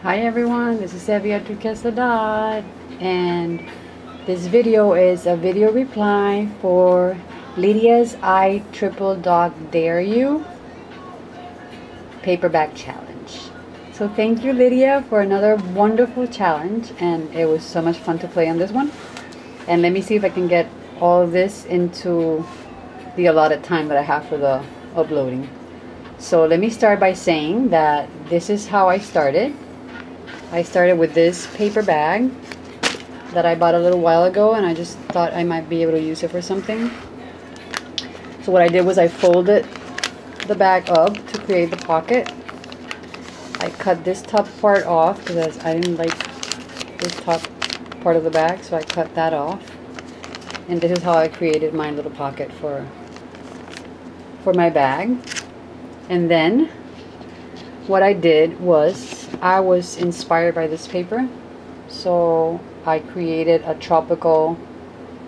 Hi everyone, this is Itripledogdareu and this video is a video reply for Lydia's Itripledogdareu paperback challenge. So thank you Lydia for another wonderful challenge, and it was so much fun to play on this one. And let me see if I can get all of this into the allotted time that I have for the uploading. So let me start by saying that this is how I started. I started with this paper bag that I bought a little while ago, and I just thought I might be able to use it for something. So what I did was I folded the bag up to create the pocket. I cut this top part off because I didn't like this top part of the bag, so I cut that off. And this is how I created my little pocket for my bag. And then what I did was I was inspired by this paper, so I created a tropical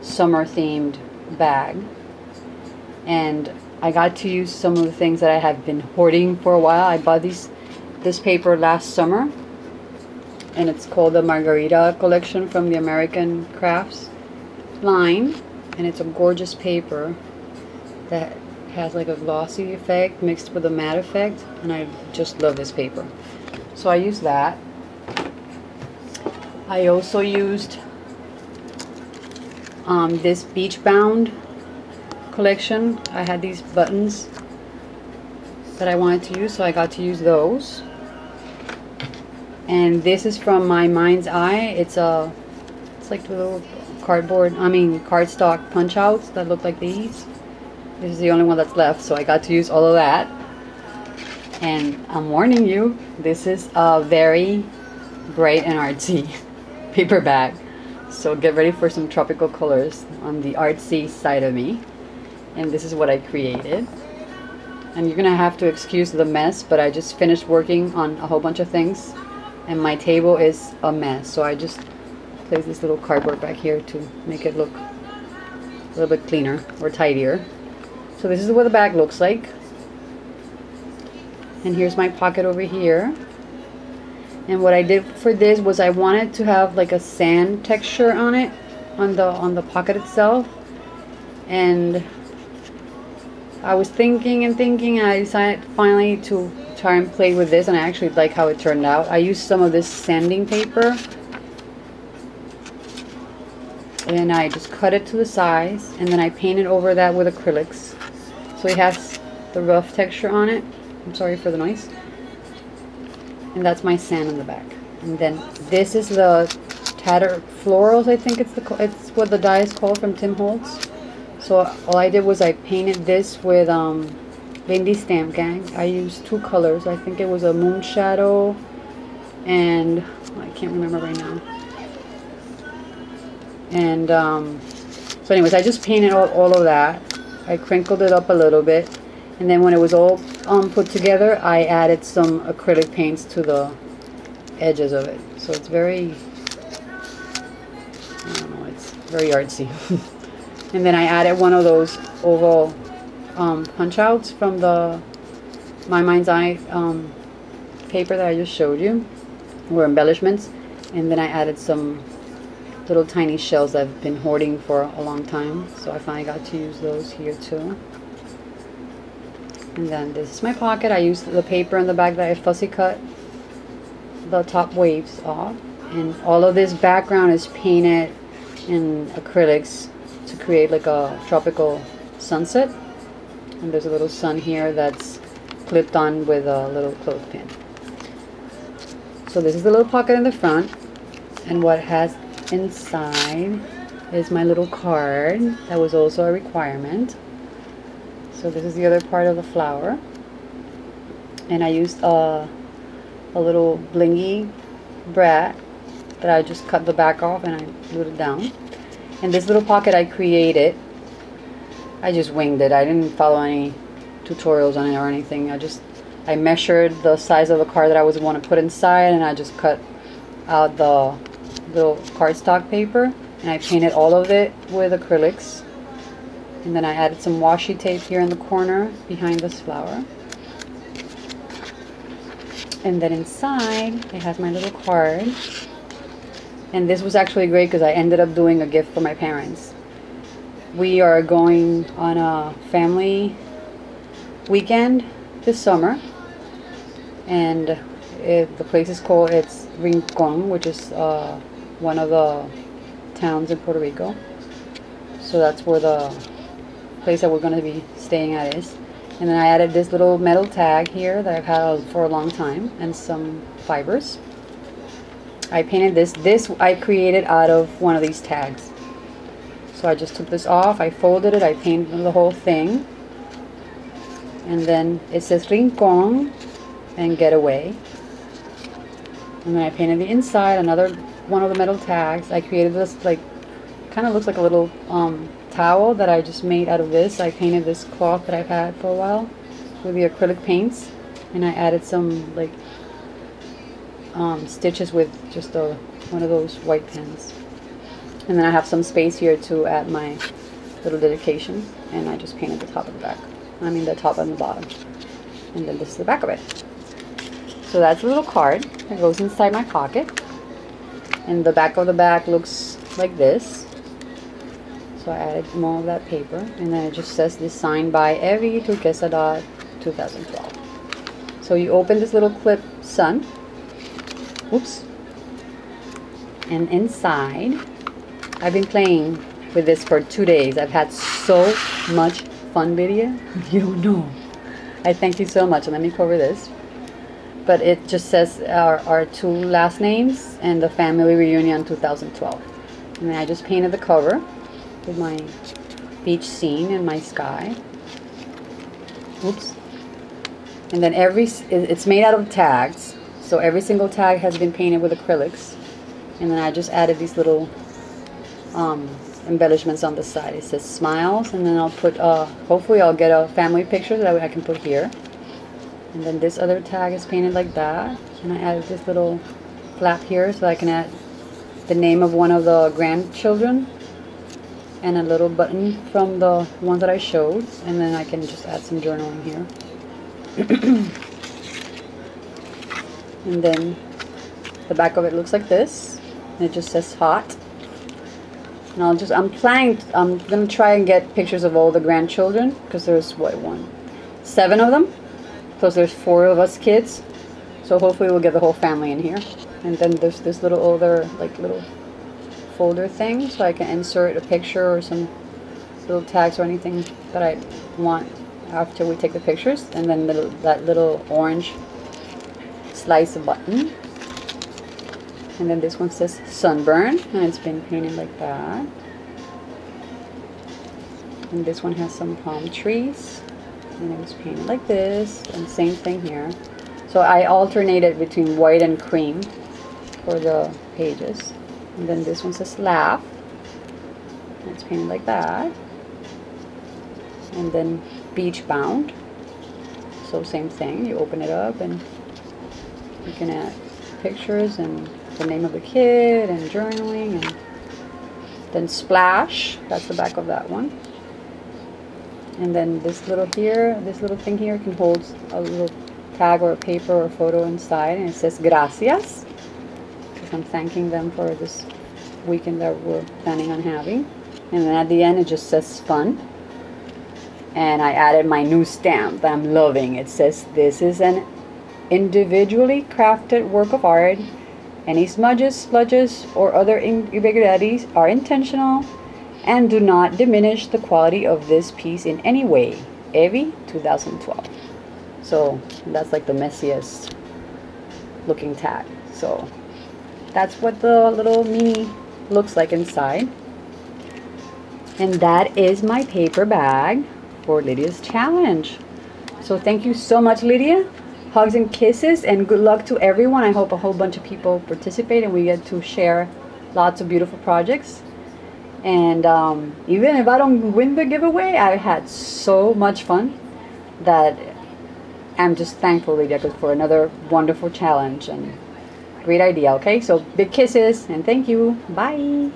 summer themed bag, and I got to use some of the things that I have been hoarding for a while. I bought this paper last summer, and it's called the Margarita collection from the American Crafts line, and it's a gorgeous paper that has like a glossy effect mixed with a matte effect, and I just love this paper. So I used that. I also used this beach bound collection. I had these buttons that I wanted to use, so I got to use those. And this is from my Mind's Eye. It's like the little cardstock punch outs that look like these. This is the only one that's left, so I got to use all of that. And I'm warning you, this is a very bright and artsy paper bag. So get ready for some tropical colors on the artsy side of me. And this is what I created. And you're gonna have to excuse the mess, but I just finished working on a whole bunch of things, and my table is a mess. So I just placed this little cardboard back here to make it look a little bit cleaner or tidier. So this is what the bag looks like. And here's my pocket over here. And what I did for this was I wanted to have like a sand texture on it, on the pocket itself. And I was thinking and thinking, and I decided finally to try and play with this, and I actually like how it turned out. I used some of this sanding paper, and I just cut it to the size, and then I painted over that with acrylics, so it has the rough texture on it. I'm sorry for the noise. And that's my sand in the back. And then this is the Tattered Florals, I think it's what the dye is called, from Tim Holtz. So all I did was I painted this with Lindy Stamp Gang. I used two colors. I think it was a Moon Shadow and I can't remember right now. And so anyways, I just painted all of that. I crinkled it up a little bit, and then when it was all put together, I added some acrylic paints to the edges of it. So it's very, I don't know, it's very artsy. And then I added one of those oval punch outs from the My Mind's Eye paper that I just showed you, or embellishments. And then I added some little tiny shells that I've been hoarding for a long time, so I finally got to use those here too. And then this is my pocket. I used the paper in the back that I fussy cut the top waves off, and all of this background is painted in acrylics to create like a tropical sunset. And there's a little sun here that's clipped on with a little clothespin. So this is the little pocket in the front, and what it has inside is my little card that was also a requirement. So this is the other part of the flower, and I used a little blingy brat that I just cut the back off and I glued it down. And this little pocket I created, I just winged it. I didn't follow any tutorials on it or anything. I measured the size of the card that I was want to put inside, and I just cut out the little cardstock paper, and I painted all of it with acrylics. And then I added some washi tape here in the corner behind this flower. And then inside it has my little card. And this was actually great because I ended up doing a gift for my parents. We are going on a family weekend this summer, and the place is called, it's Rincon, which is one of the towns in Puerto Rico. So that's where the place that we're going to be staying at is. And then I added this little metal tag here that I've had for a long time, and some fibers. I painted this I created out of one of these tags. So I just took this off, I folded it, I painted the whole thing, and then it says Rincon and Getaway. And then I painted the inside, another one of the metal tags. I created this, like, kind of looks like a little towel that I just made out of this. I painted this cloth that I've had for a while with the acrylic paints, and I added some like stitches with just one of those white pens. And then I have some space here to add my little dedication, and I just painted the top and the back. I mean the top and the bottom. And then this is the back of it. So that's a little card that goes inside my pocket. And the back of the back looks like this. So I added more of that paper, and then it just says this signed by Evi Turquesa 2012. So you open this little clip sun. Oops. And inside, I've been playing with this for 2 days. I've had so much fun, Lydia. You don't know. I thank you so much. And let me cover this. But it just says our two last names and the family reunion 2012. And then I just painted the cover with my beach scene and my sky. Oops. And then it's made out of tags. So every single tag has been painted with acrylics. And then I just added these little embellishments on the side. It says smiles, and then I'll put, hopefully I'll get a family picture that I can put here. And then this other tag is painted like that. And I added this little flap here so I can add the name of one of the grandchildren. And a little button from the ones that I showed. And then I can just add some journaling here. And then the back of it looks like this. And it just says hot. And I'm gonna try and get pictures of all the grandchildren, because there's what, 7 of them, plus there's 4 of us kids. So hopefully we'll get the whole family in here. And then there's this little other little folder thing, so I can insert a picture or some little tags or anything that I want after we take the pictures. And then that little orange slice button. And then this one says sunburn, and it's been painted like that. And this one has some palm trees, and it was painted like this, and same thing here. So I alternated between white and cream for the pages. And then this one says laugh, and it's painted like that. And then beach bound, so same thing, you open it up and you can add pictures and the name of the kid and journaling. And then splash, that's the back of that one. And then this little thing here can hold a little tag or a paper or a photo inside, and it says gracias, because I'm thanking them for this weekend that we're planning on having. And then at the end it just says fun. And I added my new stamp that I'm loving. It says, this is an individually crafted work of art. Any smudges, splodges, or other irregularities are intentional and do not diminish the quality of this piece in any way. Evi 2012. So that's like the messiest looking tag. So that's what the little mini looks like inside. And that is my paper bag for Lydia's challenge. So thank you so much, Lydia. Hugs and kisses, and good luck to everyone. I hope a whole bunch of people participate and we get to share lots of beautiful projects. And even if I don't win the giveaway, I had so much fun that I'm just thankful, Lydia, for another wonderful challenge and great idea. Okay, so big kisses and thank you. Bye.